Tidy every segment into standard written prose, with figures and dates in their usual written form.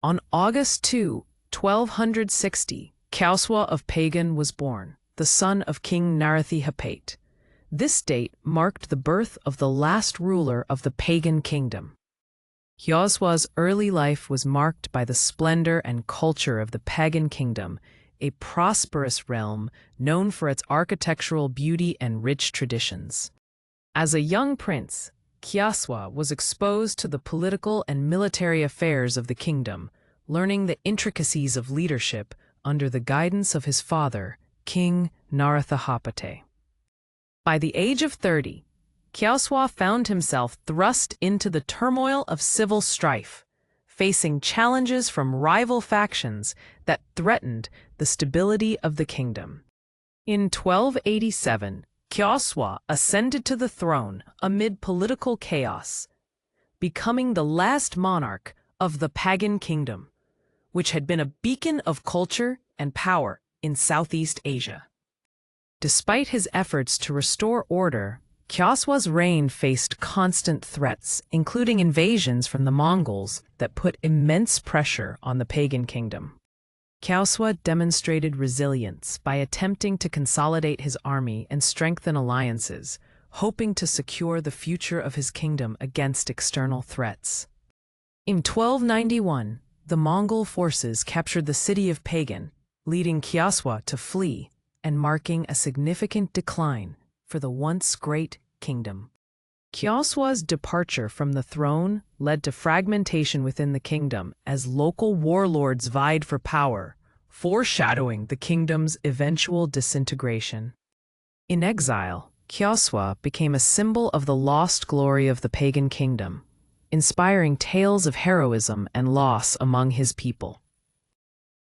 On August 2, 1260, Kyawswa of Pagan was born, the son of King Narathihaipate. This date marked the birth of the last ruler of the Pagan Kingdom. Kyawswa's early life was marked by the splendor and culture of the Pagan Kingdom, a prosperous realm known for its architectural beauty and rich traditions. As a young prince, Kyawswa was exposed to the political and military affairs of the kingdom, learning the intricacies of leadership under the guidance of his father, King Narathihaipate. By the age of 30, Kyawswa found himself thrust into the turmoil of civil strife, facing challenges from rival factions that threatened the stability of the kingdom. In 1287, Kyawswa ascended to the throne amid political chaos, becoming the last monarch of the Pagan Kingdom, which had been a beacon of culture and power in Southeast Asia. Despite his efforts to restore order, Kyawswa's reign faced constant threats, including invasions from the Mongols that put immense pressure on the Pagan Kingdom. Kyawswa demonstrated resilience by attempting to consolidate his army and strengthen alliances, hoping to secure the future of his kingdom against external threats. In 1291, the Mongol forces captured the city of Pagan, leading Kyawswa to flee and marking a significant decline for the once great kingdom. Kyawswa's departure from the throne led to fragmentation within the kingdom as local warlords vied for power, foreshadowing the kingdom's eventual disintegration. In exile, Kyawswa became a symbol of the lost glory of the Pagan Kingdom, inspiring tales of heroism and loss among his people.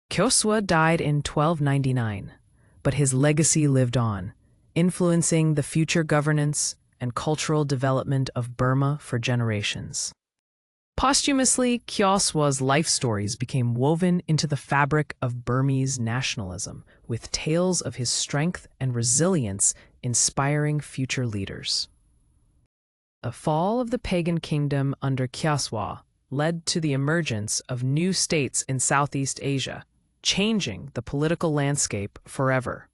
Kyawswa died in 1299, but his legacy lived on, influencing the future governance and cultural development of Burma for generations. Posthumously, Kyawswa's life stories became woven into the fabric of Burmese nationalism, with tales of his strength and resilience inspiring future leaders. The fall of the Pagan Kingdom under Kyawswa led to the emergence of new states in Southeast Asia, changing the political landscape forever.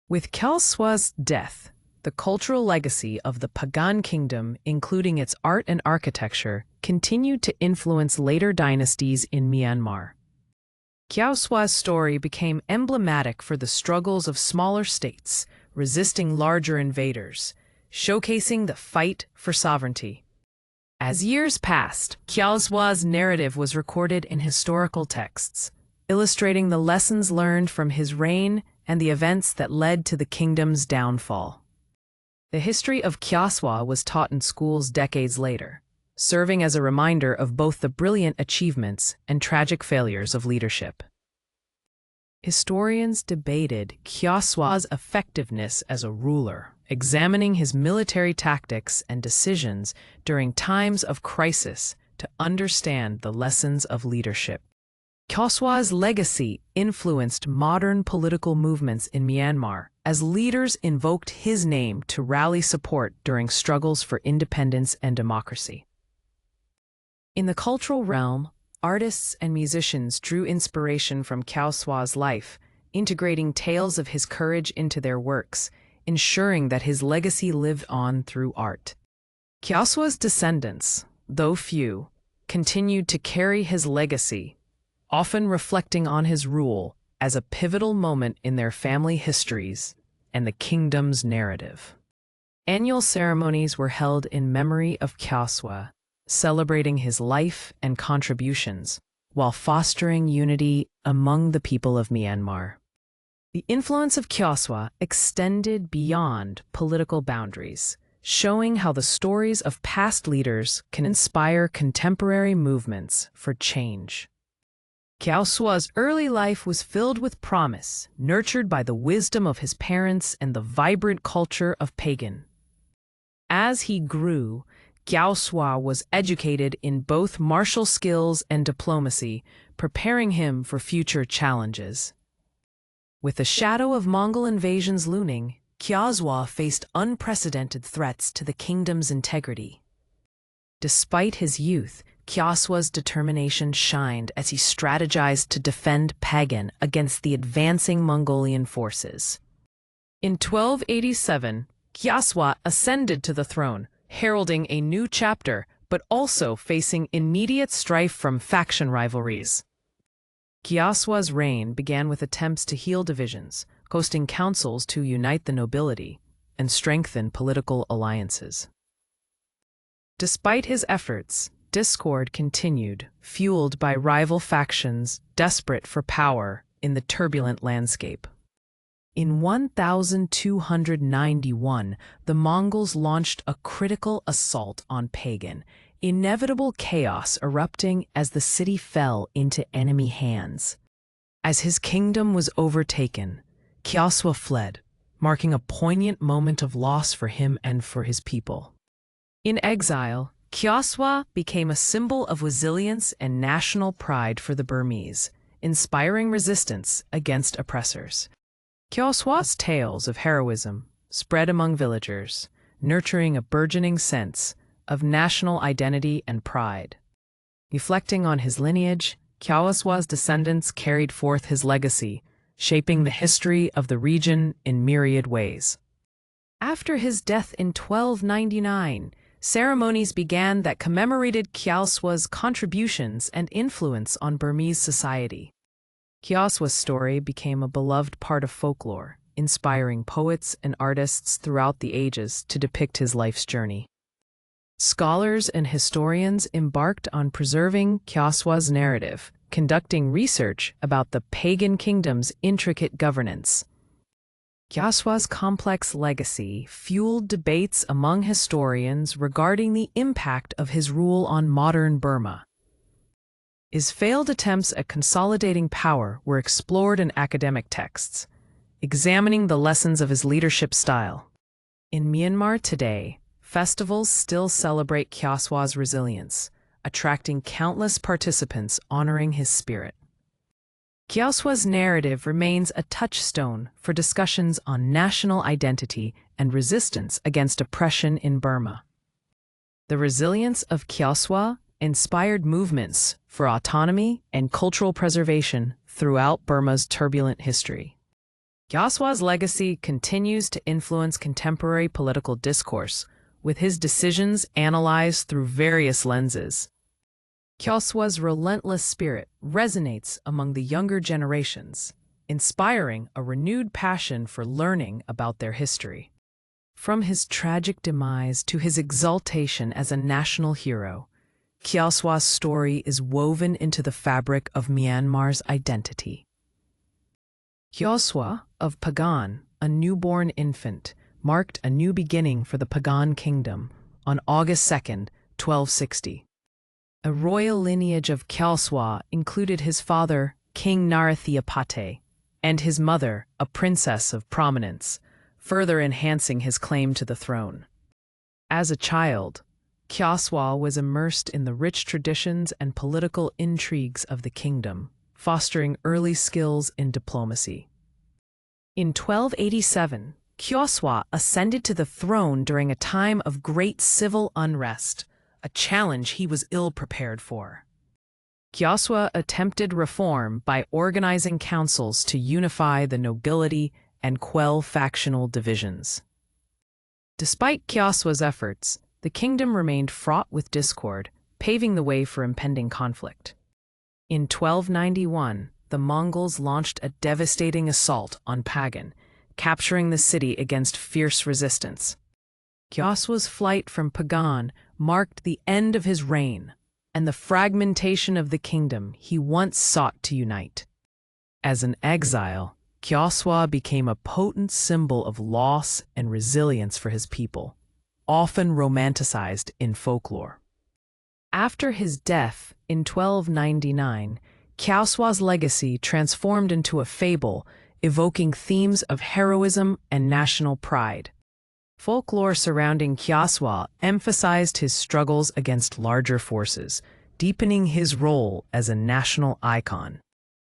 With Kyawswa's death, the cultural legacy of the Pagan Kingdom, including its art and architecture, continued to influence later dynasties in Myanmar. Kyawswa's story became emblematic for the struggles of smaller states, resisting larger invaders, showcasing the fight for sovereignty. As years passed, Kyawswa's narrative was recorded in historical texts, illustrating the lessons learned from his reign and the events that led to the kingdom's downfall. The history of Kyawswa was taught in schools decades later, serving as a reminder of both the brilliant achievements and tragic failures of leadership. Historians debated Kyawswa's effectiveness as a ruler, examining his military tactics and decisions during times of crisis to understand the lessons of leadership. Kyawswa's legacy influenced modern political movements in Myanmar as leaders invoked his name to rally support during struggles for independence and democracy. In the cultural realm, artists and musicians drew inspiration from Kyawswa's life, integrating tales of his courage into their works, ensuring that his legacy lived on through art. Kyawswa's descendants, though few, continued to carry his legacy, often reflecting on his rule as a pivotal moment in their family histories and the kingdom's narrative. Annual ceremonies were held in memory of Kyawswa, celebrating his life and contributions, while fostering unity among the people of Myanmar. The influence of Kyawswa extended beyond political boundaries, showing how the stories of past leaders can inspire contemporary movements for change. Kyawswa's early life was filled with promise, nurtured by the wisdom of his parents and the vibrant culture of Pagan. As he grew, Kyawswa was educated in both martial skills and diplomacy, preparing him for future challenges. With the shadow of Mongol invasions looming, Kyawswa faced unprecedented threats to the kingdom's integrity. Despite his youth, Kyawswa's determination shined as he strategized to defend Pagan against the advancing Mongolian forces. In 1287, Kyawswa ascended to the throne, heralding a new chapter, but also facing immediate strife from faction rivalries. Kyawswa's reign began with attempts to heal divisions, hosting councils to unite the nobility and strengthen political alliances. Despite his efforts, discord continued, fueled by rival factions desperate for power in the turbulent landscape. In 1291, the Mongols launched a critical assault on Pagan, inevitable chaos erupting as the city fell into enemy hands. As his kingdom was overtaken, Kyawswa fled, marking a poignant moment of loss for him and for his people. In exile, Kyawswa became a symbol of resilience and national pride for the Burmese, inspiring resistance against oppressors. Kyawswa's tales of heroism spread among villagers, nurturing a burgeoning sense of national identity and pride. Reflecting on his lineage, Kyawswa's descendants carried forth his legacy, shaping the history of the region in myriad ways. After his death in 1299, ceremonies began that commemorated Kyawswa's contributions and influence on Burmese society. Kyawswa's story became a beloved part of folklore, inspiring poets and artists throughout the ages to depict his life's journey. Scholars and historians embarked on preserving Kyawswa's narrative, conducting research about the Pagan Kingdom's intricate governance. Kyawswa's complex legacy fueled debates among historians regarding the impact of his rule on modern Burma. His failed attempts at consolidating power were explored in academic texts, examining the lessons of his leadership style. In Myanmar today, festivals still celebrate Kyawswa's resilience, attracting countless participants honoring his spirit. Kyawswa's narrative remains a touchstone for discussions on national identity and resistance against oppression in Burma. The resilience of Kyawswa inspired movements for autonomy and cultural preservation throughout Burma's turbulent history. Kyawswa's legacy continues to influence contemporary political discourse, with his decisions analyzed through various lenses. Kyawswa's relentless spirit resonates among the younger generations, inspiring a renewed passion for learning about their history. From his tragic demise to his exaltation as a national hero, Kyawswa's story is woven into the fabric of Myanmar's identity. Kyawswa of Pagan, a newborn infant, marked a new beginning for the Pagan Kingdom on August 2, 1260. A royal lineage of Kyawswa included his father, King Narathiapate, and his mother, a princess of prominence, further enhancing his claim to the throne. As a child, Kyawswa was immersed in the rich traditions and political intrigues of the kingdom, fostering early skills in diplomacy. In 1287, Kyawswa ascended to the throne during a time of great civil unrest, a challenge he was ill-prepared for. Kyawswa attempted reform by organizing councils to unify the nobility and quell factional divisions. Despite Kyawswa's efforts, the kingdom remained fraught with discord, paving the way for impending conflict. In 1291, the Mongols launched a devastating assault on Pagan, capturing the city against fierce resistance. Kyawswa's flight from Pagan marked the end of his reign and the fragmentation of the kingdom he once sought to unite. As an exile, Kyawswa became a potent symbol of loss and resilience for his people, often romanticized in folklore. After his death in 1299, Kyawswa's legacy transformed into a fable, evoking themes of heroism and national pride. Folklore surrounding Kyawswa emphasized his struggles against larger forces, deepening his role as a national icon.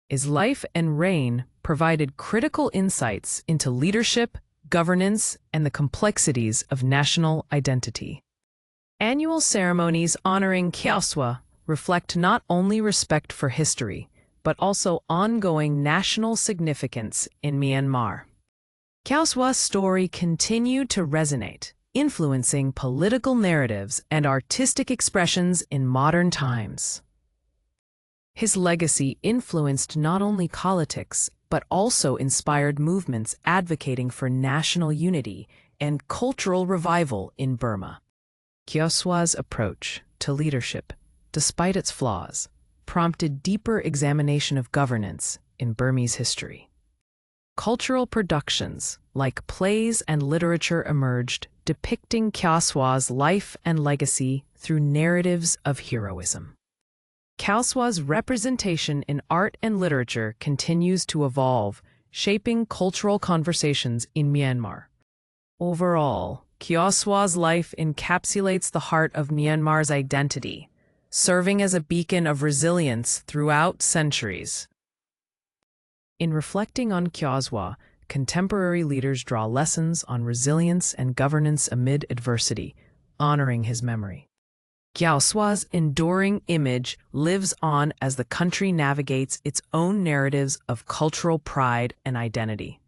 His life and reign provided critical insights into leadership, governance, and the complexities of national identity. Annual ceremonies honoring Kyawswa reflect not only respect for history, but also ongoing national significance in Myanmar. Kyawswa's story continued to resonate, influencing political narratives and artistic expressions in modern times. His legacy influenced not only politics, but also inspired movements advocating for national unity and cultural revival in Burma. Kyawswa's approach to leadership, despite its flaws, prompted deeper examination of governance in Burmese history. Cultural productions, like plays and literature, emerged, depicting Kyawswa's life and legacy through narratives of heroism. Kyawswa's representation in art and literature continues to evolve, shaping cultural conversations in Myanmar. Overall, Kyawswa's life encapsulates the heart of Myanmar's identity, serving as a beacon of resilience throughout centuries. In reflecting on Kyawswa, contemporary leaders draw lessons on resilience and governance amid adversity, honoring his memory. Kyawswa's enduring image lives on as the country navigates its own narratives of cultural pride and identity.